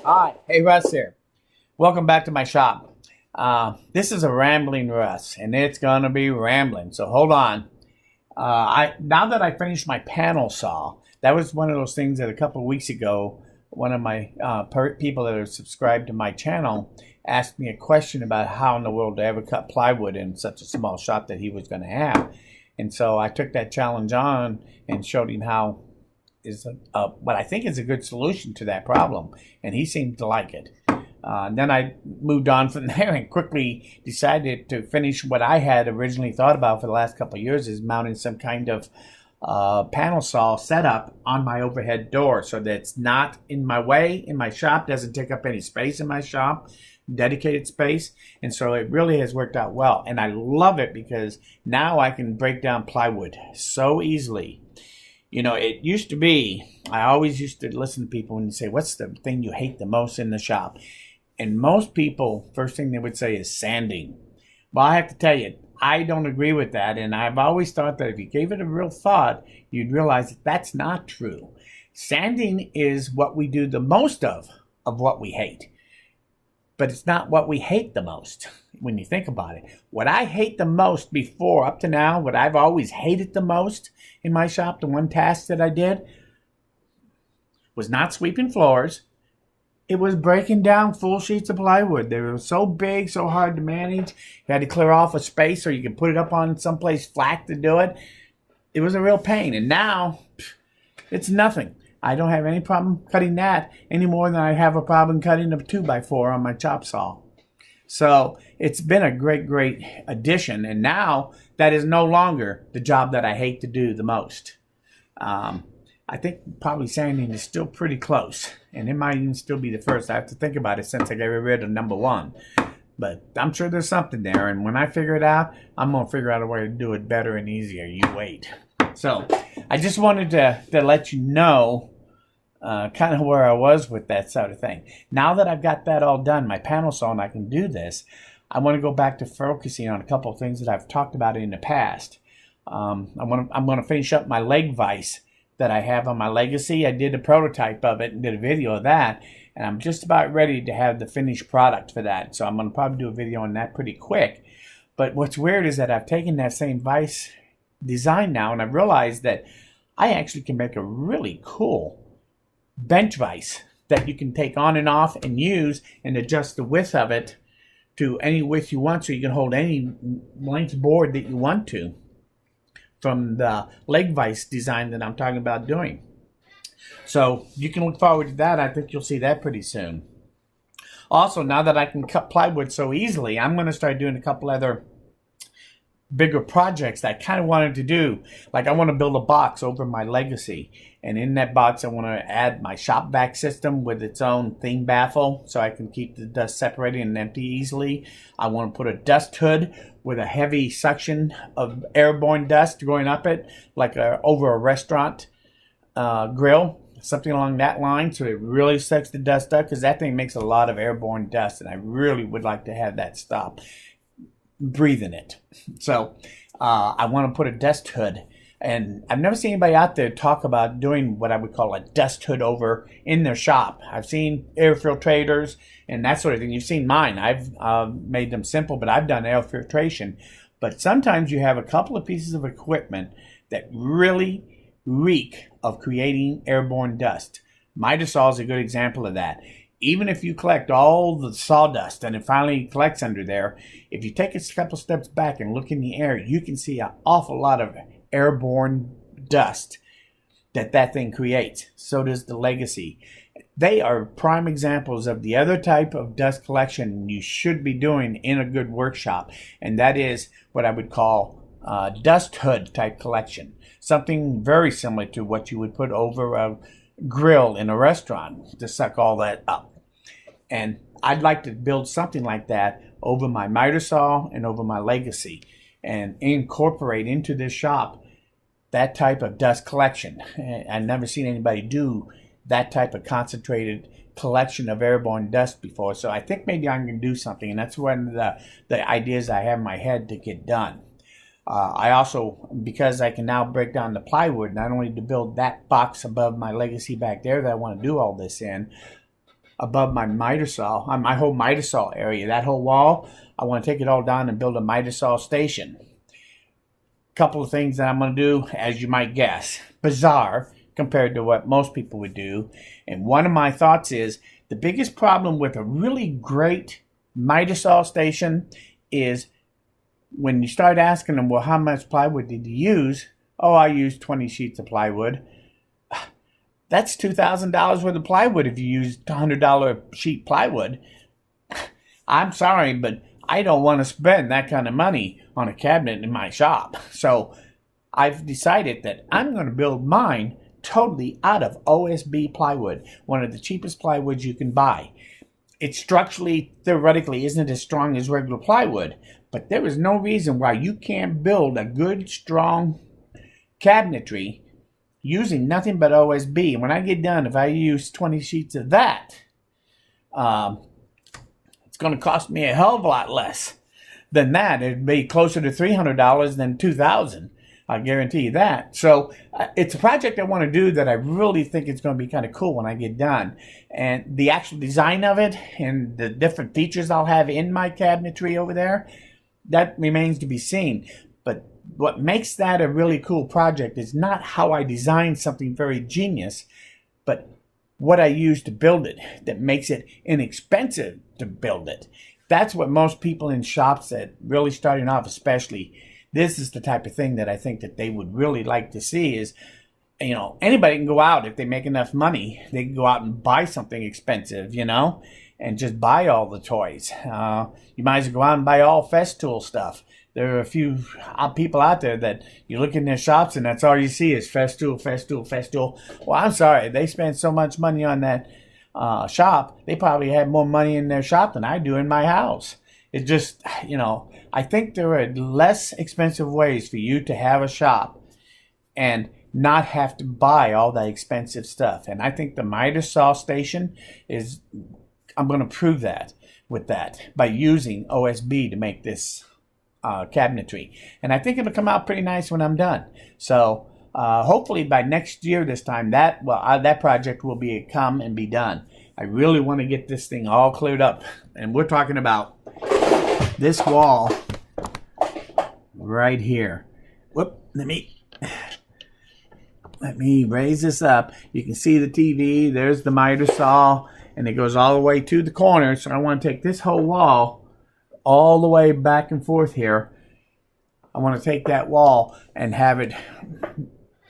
Hi, hey Russ here. Welcome back to my shop. This is a Rambling Russ, and it's gonna be rambling. So hold on. I now that I finished my panel saw, that was one of those things that a couple of weeks ago, one of my people that are subscribed to my channel asked me a question about how in the world to ever cut plywood in such a small shop that he was going to have, and so I took that challenge on and showed him how is what I think is a good solution to that problem, and he seemed to like it. Then I moved on from there and quickly decided to finish what I had originally thought about for the last couple of years, is mounting some kind of panel saw setup on my overhead door so that it's not in my way in my shop, doesn't take up any space in my shop, dedicated space. And so it really has worked out well, and I love it because now I can break down plywood so easily. You know, it used to be, I always used to listen to people when you say, what's the thing you hate the most in the shop? And most people, first thing they would say is sanding. Well, I have to tell you, I don't agree with that. And I've always thought that if you gave it a real thought, you'd realize that that's not true. Sanding is what we do the most of what we hate. But it's not what we hate the most when you think about it. What I hate the most before, up to now, what I've always hated the most in my shop, the one task that I did, was not sweeping floors. It was breaking down full sheets of plywood. They were so big, so hard to manage. You had to clear off a space or you could put it up on someplace flat to do it. It was a real pain. And now, it's nothing. I don't have any problem cutting that any more than I have a problem cutting a 2x4 on my chop saw. So it's been a great addition. And now that is no longer the job that I hate to do the most. I think probably sanding is still pretty close. And it might even still be the first. I have to think about it since I got rid of number one. But I'm sure there's something there. And when I figure it out, I'm going to figure out a way to do it better and easier. You wait. So I just wanted to let you know kind of where I was with that sort of thing. Now that I've got that all done, my panel saw, and I can do this, I want to go back to focusing on a couple of things that I've talked about in the past. I'm going to finish up my leg vise that I have on my Legacy. I did a prototype of it and did a video of that, and I'm just about ready to have the finished product for that. So I'm going to probably do a video on that pretty quick. But what's weird is that I've taken that same vise design now, and I've realized that I actually can make a really cool bench vise that you can take on and off and use and adjust the width of it to any width you want, so you can hold any length board that you want to from the leg vise design that I'm talking about doing. So you can look forward to that. I think you'll see that pretty soon. Also, now that I can cut plywood so easily, I'm going to start doing a couple other bigger projects that I kind of wanted to do. Like I want to build a box over my Legacy, and in that box I want to add my shop vac system with its own thing baffle so I can keep the dust separated and empty easily. I want to put a dust hood with a heavy suction of airborne dust going up it, like over a restaurant grill, something along that line, so it really sucks the dust up, because that thing makes a lot of airborne dust, and I really would like to have that stop breathing it. So I want to put a dust hood, and I've never seen anybody out there talk about doing what I would call a dust hood over in their shop. I've seen air filtrators and that sort of thing. You've seen mine. I've made them simple, but I've done air filtration. But sometimes you have a couple of pieces of equipment that really reek of creating airborne dust. Miter saw is a good example of that. Even if you collect all the sawdust and it finally collects under there, if you take a couple steps back and look in the air, you can see an awful lot of airborne dust that thing creates. So does the Legacy. They are prime examples of the other type of dust collection you should be doing in a good workshop, and that is what I would call dust hood type collection. Something very similar to what you would put over a grill in a restaurant to suck all that up. And I'd like to build something like that over my miter saw and over my Legacy, and incorporate into this shop that type of dust collection. I've never seen anybody do that type of concentrated collection of airborne dust before, so I think maybe I'm going to do something, and that's one of the ideas I have in my head to get done. I also, because I can now break down the plywood, not only to build that box above my Legacy back there that I want to do all this in, above my miter saw, on my whole miter saw area. That whole wall, I want to take it all down and build a miter saw station. Couple of things that I'm going to do, as you might guess, bizarre compared to what most people would do. And one of my thoughts is the biggest problem with a really great miter saw station is when you start asking them, well, how much plywood did you use? Oh, I used 20 sheets of plywood. That's $2,000 worth of plywood if you use $100 sheet plywood. I'm sorry, but I don't want to spend that kind of money on a cabinet in my shop. So I've decided that I'm going to build mine totally out of OSB plywood, one of the cheapest plywoods you can buy. It structurally, theoretically, isn't as strong as regular plywood, but there is no reason why you can't build a good, strong cabinetry using nothing but OSB. And when I get done, if I use 20 sheets of that, it's going to cost me a hell of a lot less than that. It'd be closer to $300 than $2,000. I guarantee you that. So it's a project I want to do that I really think it's going to be kind of cool when I get done. And the actual design of it and the different features I'll have in my cabinetry over there, that remains to be seen. But what makes that a really cool project is not how I designed something very genius, but what I use to build it that makes it inexpensive to build it. That's what most people in shops that really starting off, especially, this is the type of thing that I think that they would really like to see is, you know, anybody can go out if they make enough money. They can go out and buy something expensive, you know, and just buy all the toys. You might as well go out and buy all Festool stuff. There are a few people out there that you look in their shops and that's all you see is Festool, Festool, Festool. Well, I'm sorry. They spend so much money on that shop. They probably have more money in their shop than I do in my house. It just, you know, I think there are less expensive ways for you to have a shop and not have to buy all that expensive stuff. And I think the miter saw station is, I'm going to prove that with that by using OSB to make this cabinetry. And I think it'll come out pretty nice when I'm done. So hopefully by next year this time, that project will come and be done. I really want to get this thing all cleared up. And we're talking about this wall right here. Whoop, let me raise this up. You can see the TV. There's the miter saw, and it goes all the way to the corner. So I want to take this whole wall all the way back and forth here. I want to take that wall and have it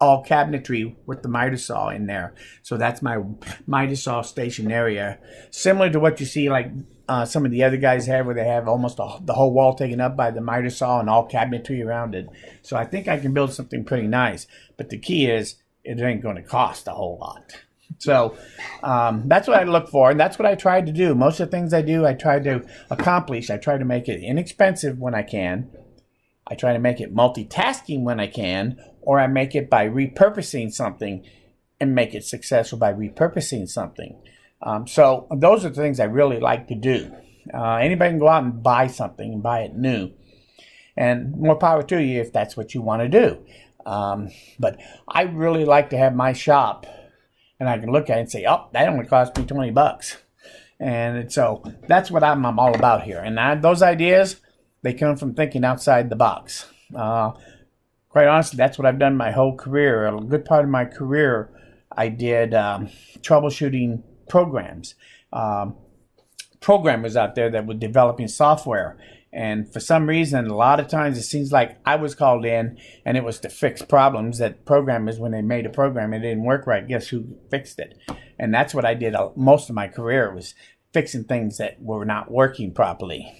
all cabinetry with the miter saw in there. So that's my miter saw station area. Similar to what you see like some of the other guys have, where they have almost the whole wall taken up by the miter saw and all cabinetry around it. So I think I can build something pretty nice. But the key is it ain't going to cost a whole lot. So that's what I look for, and that's what I tried to do. Most of the things I do, I try to accomplish. I try to make it inexpensive when I can. I try to make it multitasking when I can, or I make it by repurposing something and make it successful by repurposing something. So those are the things I really like to do. Anybody can go out and buy something and buy it new. And more power to you if that's what you want to do. But I really like to have my shop, and I can look at it and say, oh, that only cost me $20. And so that's what I'm all about here. And those ideas, they come from thinking outside the box. Quite honestly, that's what I've done my whole career. A good part of my career, I did troubleshooting programs. Programmers out there that were developing software. And for some reason, a lot of times it seems like I was called in and it was to fix problems that programmers, when they made a program, it didn't work right. Guess who fixed it? And that's what I did most of my career, was fixing things that were not working properly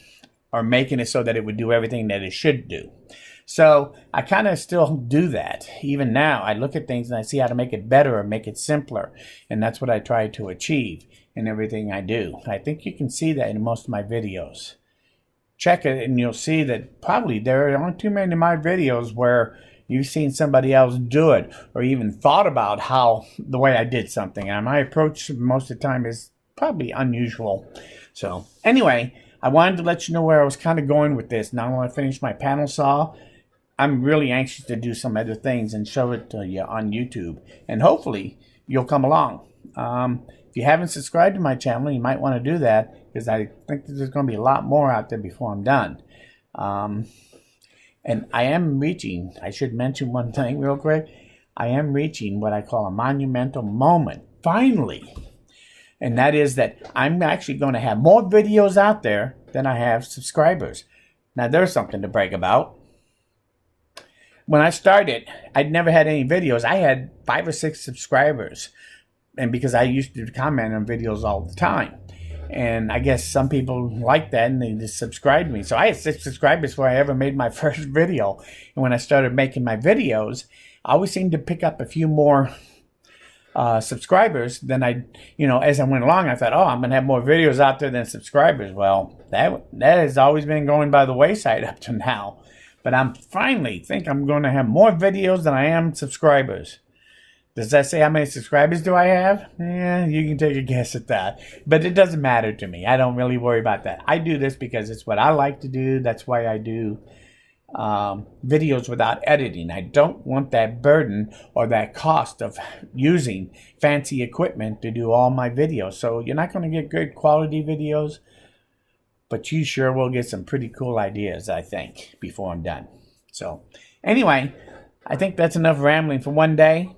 or making it so that it would do everything that it should do. So I kind of still do that. Even now, I look at things and I see how to make it better or make it simpler. And that's what I try to achieve in everything I do. I think you can see that in most of my videos. Check it and you'll see that probably there aren't too many of my videos where you've seen somebody else do it or even thought about the way I did something. And my approach most of the time is probably unusual. So anyway, I wanted to let you know where I was kind of going with this. Now when I finish my panel saw, I'm really anxious to do some other things and show it to you on YouTube. And hopefully you'll come along. If you haven't subscribed to my channel, you might want to do that, because I think there's going to be a lot more out there before I'm done. And I am reaching, I should mention one thing real quick. I am reaching what I call a monumental moment, finally. And that is that I'm actually going to have more videos out there than I have subscribers. Now, there's something to brag about. When I started, I'd never had any videos. I had 5 or 6 subscribers. And because I used to comment on videos all the time. And I guess some people like that and they just subscribed to me. So I had 6 subscribers before I ever made my first video. And when I started making my videos, I always seemed to pick up a few more subscribers than as I went along. I thought, oh, I'm going to have more videos out there than subscribers. Well, that has always been going by the wayside up to now. But I'm finally think I'm going to have more videos than I am subscribers. Does that say how many subscribers do I have? Yeah, you can take a guess at that. But it doesn't matter to me. I don't really worry about that. I do this because it's what I like to do. That's why I do videos without editing. I don't want that burden or that cost of using fancy equipment to do all my videos. So you're not going to get good quality videos, but you sure will get some pretty cool ideas, I think, before I'm done. So anyway, I think that's enough rambling for one day.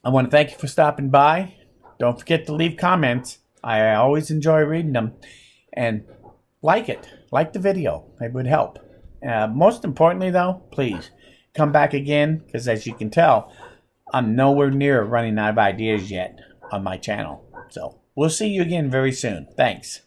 I want to thank you for stopping by. Don't forget to leave comments. I always enjoy reading them. And like it. Like the video. It would help. Most importantly, though, please come back again, because as you can tell, I'm nowhere near running out of ideas yet on my channel. So we'll see you again very soon. Thanks.